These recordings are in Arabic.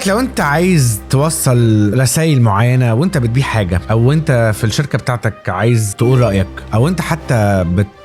لو انت عايز توصل رسائل معينة وانت بتبيع حاجة، او انت في الشركة بتاعتك عايز تقول رأيك، او انت حتى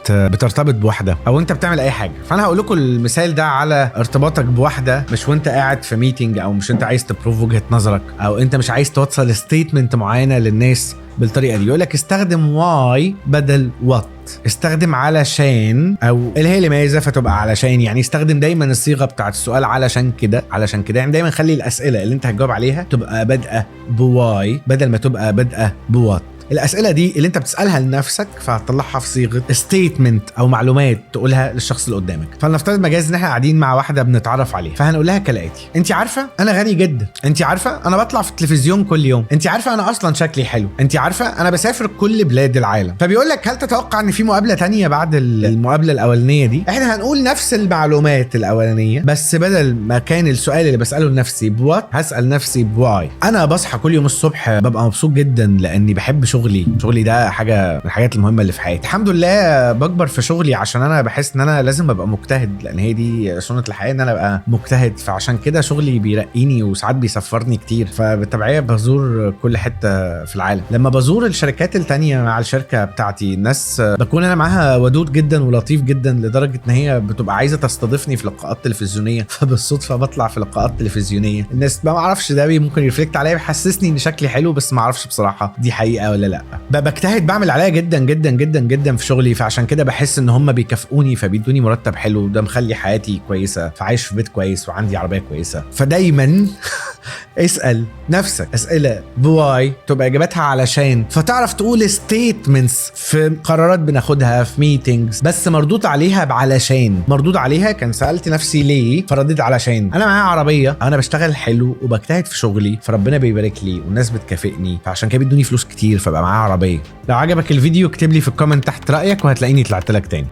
بترتبط بواحدة، او انت بتعمل اي حاجة، فانا هقول لكم المثال ده على ارتباطك بواحدة. مش وانت قاعد في ميتنج، او مش انت عايز تبروف وجهة نظرك، او انت مش عايز توصل ستيتمنت معينة للناس بالطريقة دي. يقولك استخدم واي بدل وات، استخدم علشان، او اللي هي لماذا فتبقى علشان. يعني استخدم دايما الصيغة بتاعت السؤال علشان كده، علشان كده. يعني دايما خلي الاسئلة اللي انت هتجاوب عليها تبقى بادئة بواي بدل ما تبقى بادئة بوات. الاسئله دي اللي انت بتسالها لنفسك فهتطلعها في صيغه ستيتمنت او معلومات تقولها للشخص اللي قدامك. فلنفترض مجاز ان احنا قاعدين مع واحده بنتعرف عليها، فهنقول لها كالاتي: انت عارفه انا غني جدا، انت عارفه انا بطلع في التلفزيون كل يوم، انت عارفه انا اصلا شكلي حلو، انت عارفه انا بسافر كل بلاد العالم. فبيقول لك هل تتوقع ان في مقابله تانية بعد المقابله الاولانيه دي؟ احنا هنقول نفس المعلومات الاولانيه، بس بدل ما كان السؤال اللي بساله لنفسي بوات، هسال نفسي بواي. انا بصحى كل يوم الصبح ببقى مبسوط جدا لاني بحب شغلي ده حاجه من الحاجات المهمه اللي في حياتي. الحمد لله بكبر في شغلي عشان انا بحس ان انا لازم ابقى مجتهد، لان هي دي سنه الحياه ان انا ابقى مجتهد. فعشان كده شغلي بيرقيني وساعات بيسفرني كتير، فبالتبعيه بزور كل حته في العالم. لما بزور الشركات التانية مع الشركه بتاعتي، الناس بكون انا معاها ودود جدا ولطيف جدا، لدرجه ان هي بتبقى عايزه تستضيفني في لقاءات تلفزيونيه، فبالصدفه بطلع في لقاءات تلفزيونيه. الناس ما اعرفش ده ممكن يرفلكت عليا، بيحسسني ان شكلي حلو، بس ما اعرفش بصراحه دي حقيقه ولا لا. بجتهد، بعمل عليا جدا جدا جدا جدا في شغلي، فعشان كده بحس ان هم بيكافئوني فبيدوني مرتب حلو، ده مخلي حياتي كويسه، فعايش في بيت كويس وعندي عربيه كويسه. فدايما اسال نفسك اسئله بواي تبقى اجابتها علشان، فتعرف تقول ستيتمنتس في قرارات بناخدها في ميتينجز بس مردود عليها بعلشان. مردود عليها كان سالت نفسي ليه فرديت علشان. انا معايا عربيه، انا بشتغل حلو وبجتهد في شغلي، فربنا بيبارك لي والناس بتكافئني، فعشان كده بيدوني فلوس كتير، فبقى معايا عربيه. لو عجبك الفيديو اكتب لي في الكومنت تحت رايك وهتلاقيني طلعت لك تاني.